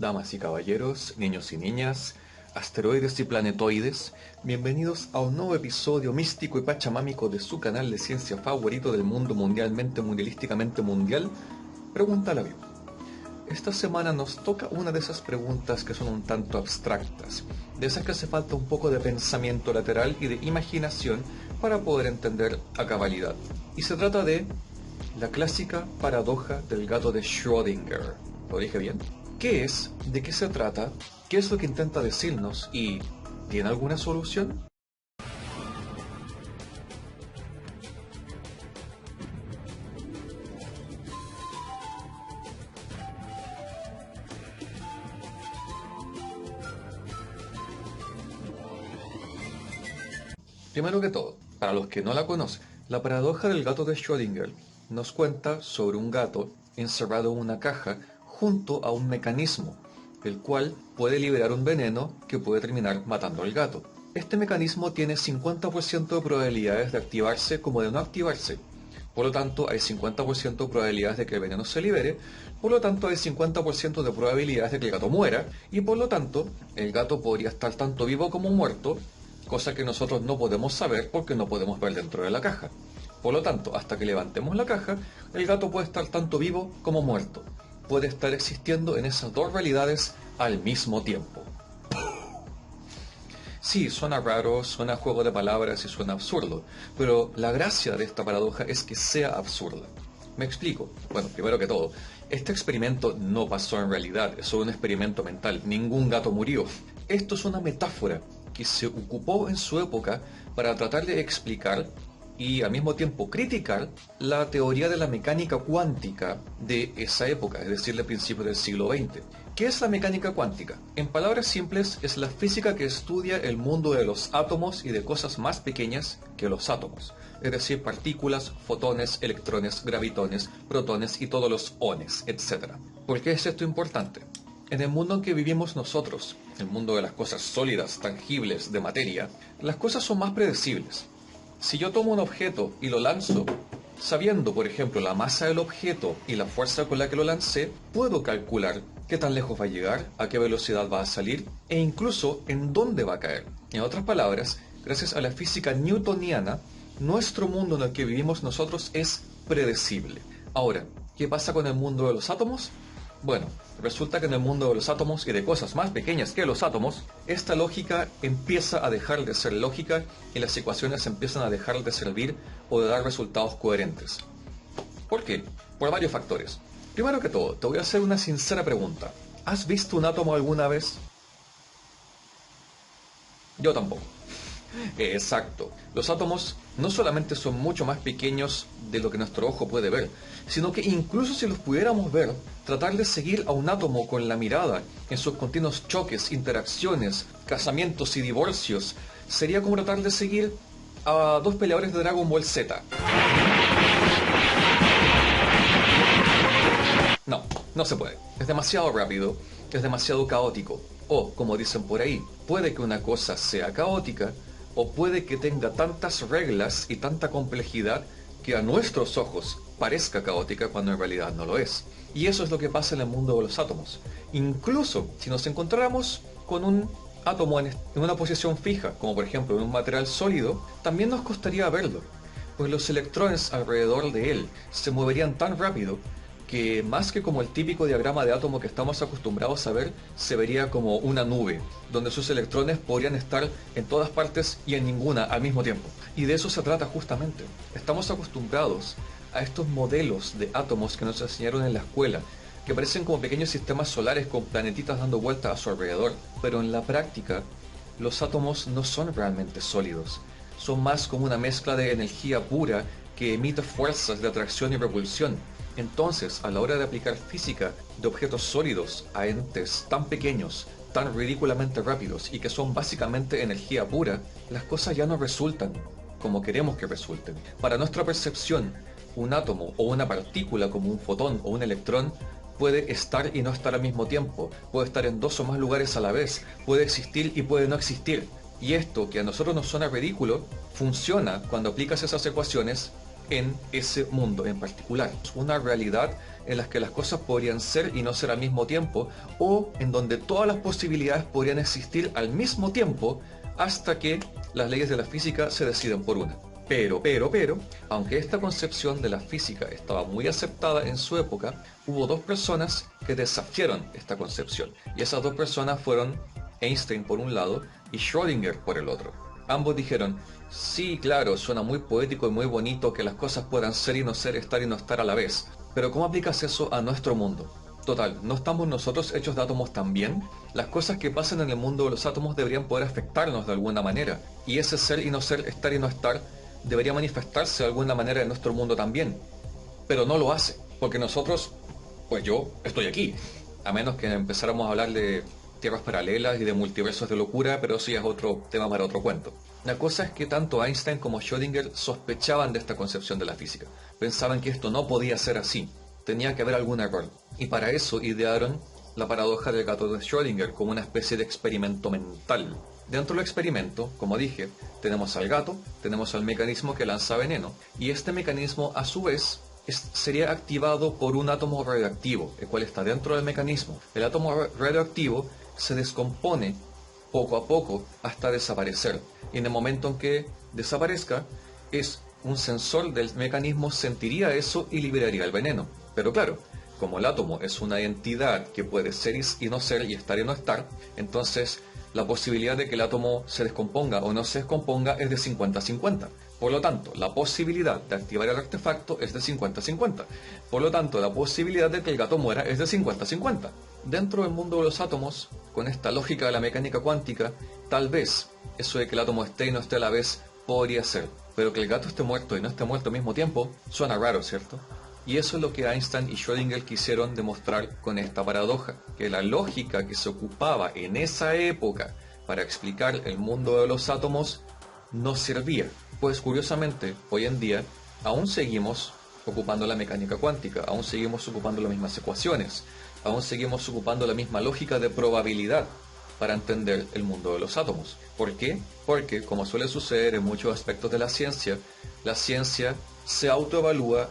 Damas y caballeros, niños y niñas, asteroides y planetoides, bienvenidos a un nuevo episodio místico y pachamámico de su canal de ciencia favorito del mundo mundialísticamente mundial, Pregunta a la Vida. Esta semana nos toca una de esas preguntas que son un tanto abstractas, de esas que hace falta un poco de pensamiento lateral y de imaginación para poder entender a cabalidad. Y se trata de la clásica paradoja del gato de Schrödinger. ¿Lo dije bien? ¿Qué es? ¿De qué se trata? ¿Qué es lo que intenta decirnos? ¿Y tiene alguna solución? Primero que todo, para los que no la conocen, la paradoja del gato de Schrödinger nos cuenta sobre un gato encerrado en una caja junto a un mecanismo, el cual puede liberar un veneno que puede terminar matando al gato. Este mecanismo tiene 50% de probabilidades de activarse como de no activarse. Por lo tanto, hay 50% de probabilidades de que el veneno se libere, por lo tanto hay 50% de probabilidades de que el gato muera, y por lo tanto, el gato podría estar tanto vivo como muerto, cosa que nosotros no podemos saber porque no podemos ver dentro de la caja. Por lo tanto, hasta que levantemos la caja, el gato puede estar tanto vivo como muerto. Puede estar existiendo en esas dos realidades al mismo tiempo. Sí, suena raro, suena juego de palabras y suena absurdo, pero la gracia de esta paradoja es que sea absurda. Me explico. Bueno, primero que todo, este experimento no pasó en realidad, es solo un experimento mental, ningún gato murió. Esto es una metáfora que se ocupó en su época para tratar de explicar y al mismo tiempo criticar la teoría de la mecánica cuántica de esa época, es decir, de principios del siglo XX. ¿Qué es la mecánica cuántica? En palabras simples, es la física que estudia el mundo de los átomos y de cosas más pequeñas que los átomos, es decir, partículas, fotones, electrones, gravitones, protones y todos los ones, etc. ¿Por qué es esto importante? En el mundo en que vivimos nosotros, el mundo de las cosas sólidas, tangibles, de materia, las cosas son más predecibles. Si yo tomo un objeto y lo lanzo, sabiendo, por ejemplo, la masa del objeto y la fuerza con la que lo lancé, puedo calcular qué tan lejos va a llegar, a qué velocidad va a salir e incluso en dónde va a caer. En otras palabras, gracias a la física newtoniana, nuestro mundo en el que vivimos nosotros es predecible. Ahora, ¿qué pasa con el mundo de los átomos? Bueno, resulta que en el mundo de los átomos y de cosas más pequeñas que los átomos, esta lógica empieza a dejar de ser lógica y las ecuaciones empiezan a dejar de servir o de dar resultados coherentes. ¿Por qué? Por varios factores. Primero que todo, te voy a hacer una sincera pregunta. ¿Has visto un átomo alguna vez? Yo tampoco. Exacto. Los átomos no solamente son mucho más pequeños de lo que nuestro ojo puede ver, sino que incluso si los pudiéramos ver, tratar de seguir a un átomo con la mirada en sus continuos choques, interacciones, casamientos y divorcios, sería como tratar de seguir a dos peleadores de Dragon Ball Z. No, no se puede. Es demasiado rápido, es demasiado caótico. O, como dicen por ahí, puede que una cosa sea caótica, o puede que tenga tantas reglas y tanta complejidad que a nuestros ojos parezca caótica cuando en realidad no lo es. Y eso es lo que pasa en el mundo de los átomos. Incluso si nos encontráramos con un átomo en una posición fija, como por ejemplo en un material sólido, también nos costaría verlo, pues los electrones alrededor de él se moverían tan rápido que más que como el típico diagrama de átomo que estamos acostumbrados a ver, se vería como una nube, donde sus electrones podrían estar en todas partes y en ninguna al mismo tiempo. Y de eso se trata justamente. Estamos acostumbrados a estos modelos de átomos que nos enseñaron en la escuela, que parecen como pequeños sistemas solares con planetitas dando vueltas a su alrededor. Pero en la práctica, los átomos no son realmente sólidos. Son más como una mezcla de energía pura que emite fuerzas de atracción y repulsión. Entonces, a la hora de aplicar física de objetos sólidos a entes tan pequeños, tan ridículamente rápidos y que son básicamente energía pura, las cosas ya no resultan como queremos que resulten. Para nuestra percepción, un átomo o una partícula como un fotón o un electrón puede estar y no estar al mismo tiempo, puede estar en dos o más lugares a la vez, puede existir y puede no existir. Y esto, que a nosotros nos suena ridículo, funciona cuando aplicas esas ecuaciones en ese mundo en particular. Una realidad en la que las cosas podrían ser y no ser al mismo tiempo, o en donde todas las posibilidades podrían existir al mismo tiempo hasta que las leyes de la física se deciden por una. Pero, aunque esta concepción de la física estaba muy aceptada en su época, hubo dos personas que desafiaron esta concepción. Y esas dos personas fueron Einstein por un lado y Schrödinger por el otro. Ambos dijeron, sí, claro, suena muy poético y muy bonito que las cosas puedan ser y no ser, estar y no estar a la vez. Pero ¿cómo aplicas eso a nuestro mundo? Total, ¿no estamos nosotros hechos de átomos también? Las cosas que pasan en el mundo de los átomos deberían poder afectarnos de alguna manera. Y ese ser y no ser, estar y no estar, debería manifestarse de alguna manera en nuestro mundo también. Pero no lo hace, porque nosotros, pues yo, estoy aquí. A menos que empezáramos a hablar de tierras paralelas y de multiversos de locura, pero eso ya es otro tema para otro cuento. La cosa es que tanto Einstein como Schrödinger sospechaban de esta concepción de la física. Pensaban que esto no podía ser así. Tenía que haber algún error. Y para eso idearon la paradoja del gato de Schrödinger como una especie de experimento mental. Dentro del experimento, como dije, tenemos al gato, tenemos al mecanismo que lanza veneno, y este mecanismo a su vez sería activado por un átomo radioactivo, el cual está dentro del mecanismo. El átomo radioactivo se descompone poco a poco hasta desaparecer, y en el momento en que desaparezca, un sensor del mecanismo sentiría eso y liberaría el veneno. Pero claro, como el átomo es una entidad que puede ser y no ser y estar y no estar, entonces la posibilidad de que el átomo se descomponga o no se descomponga es de 50-50. Por lo tanto, la posibilidad de activar el artefacto es de 50-50. Por lo tanto, la posibilidad de que el gato muera es de 50-50. Dentro del mundo de los átomos, con esta lógica de la mecánica cuántica, tal vez eso de que el átomo esté y no esté a la vez podría ser. Pero que el gato esté muerto y no esté muerto al mismo tiempo, suena raro, ¿cierto? Y eso es lo que Einstein y Schrödinger quisieron demostrar con esta paradoja, que la lógica que se ocupaba en esa época para explicar el mundo de los átomos no servía. Pues curiosamente, hoy en día aún seguimos ocupando la mecánica cuántica, aún seguimos ocupando las mismas ecuaciones, aún seguimos ocupando la misma lógica de probabilidad para entender el mundo de los átomos. ¿Por qué? Porque, como suele suceder en muchos aspectos de la ciencia se autoevalúa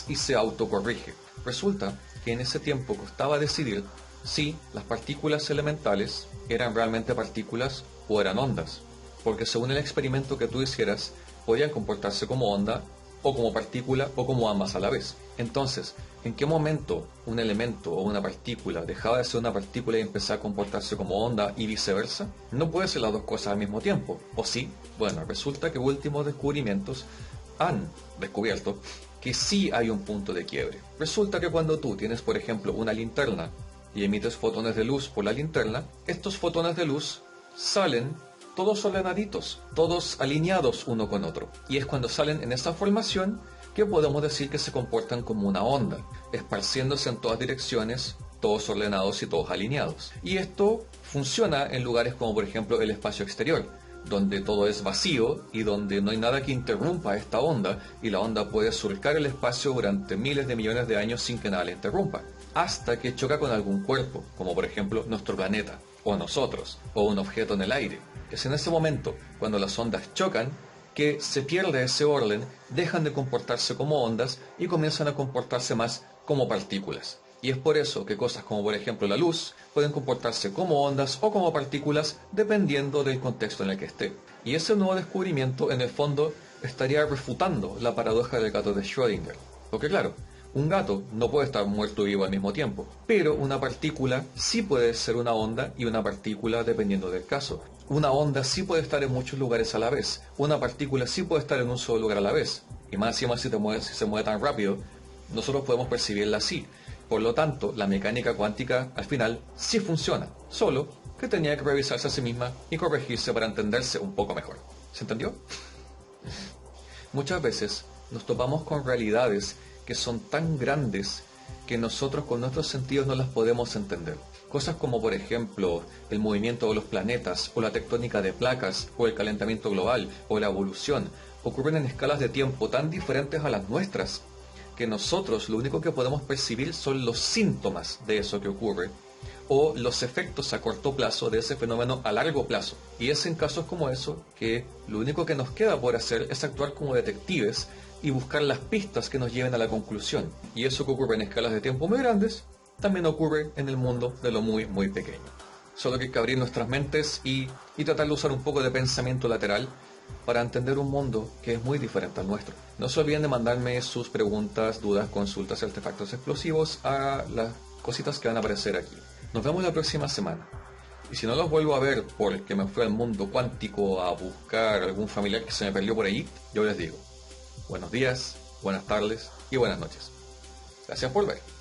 y se autocorrige. Resulta que en ese tiempo costaba decidir si las partículas elementales eran realmente partículas o eran ondas, porque según el experimento que tú hicieras, podían comportarse como onda o como partícula o como ambas a la vez. Entonces, ¿en qué momento un elemento o una partícula dejaba de ser una partícula y empezaba a comportarse como onda y viceversa? No puede ser las dos cosas al mismo tiempo, ¿o sí? Bueno, resulta que últimos descubrimientos han descubierto que sí hay un punto de quiebre. Resulta que cuando tú tienes, por ejemplo, una linterna y emites fotones de luz por la linterna, estos fotones de luz salen todos ordenaditos, todos alineados uno con otro. Y es cuando salen en esta formación que podemos decir que se comportan como una onda, esparciéndose en todas direcciones, todos ordenados y todos alineados. Y esto funciona en lugares como por ejemplo el espacio exterior, donde todo es vacío y donde no hay nada que interrumpa esta onda, y la onda puede surcar el espacio durante miles de millones de años sin que nada la interrumpa, hasta que choca con algún cuerpo, como por ejemplo nuestro planeta, o nosotros, o un objeto en el aire. Es en ese momento, cuando las ondas chocan, que se pierde ese orden, dejan de comportarse como ondas y comienzan a comportarse más como partículas. Y es por eso que cosas como por ejemplo la luz pueden comportarse como ondas o como partículas dependiendo del contexto en el que esté. Y ese nuevo descubrimiento en el fondo estaría refutando la paradoja del gato de Schrödinger. Porque claro, un gato no puede estar muerto y vivo al mismo tiempo, pero una partícula sí puede ser una onda y una partícula dependiendo del caso. Una onda sí puede estar en muchos lugares a la vez, una partícula sí puede estar en un solo lugar a la vez. Y más encima si se mueve tan rápido, nosotros podemos percibirla así. Por lo tanto, la mecánica cuántica al final sí funciona, solo que tenía que revisarse a sí misma y corregirse para entenderse un poco mejor. ¿Se entendió? Muchas veces nos topamos con realidades que son tan grandes que nosotros con nuestros sentidos no las podemos entender. Cosas como por ejemplo el movimiento de los planetas, o la tectónica de placas, o el calentamiento global, o la evolución, ocurren en escalas de tiempo tan diferentes a las nuestras, que nosotros lo único que podemos percibir son los síntomas de eso que ocurre, o los efectos a corto plazo de ese fenómeno a largo plazo. Y es en casos como eso que lo único que nos queda por hacer es actuar como detectives y buscar las pistas que nos lleven a la conclusión. Y eso que ocurre en escalas de tiempo muy grandes, también ocurre en el mundo de lo muy, muy pequeño. Solo que hay que abrir nuestras mentes y tratar de usar un poco de pensamiento lateral para entender un mundo que es muy diferente al nuestro. No se olviden de mandarme sus preguntas, dudas, consultas, artefactos explosivos a las cositas que van a aparecer aquí. Nos vemos la próxima semana. Y si no los vuelvo a ver porque me fui al mundo cuántico a buscar algún familiar que se me perdió por ahí, yo les digo, buenos días, buenas tardes y buenas noches. Gracias por ver.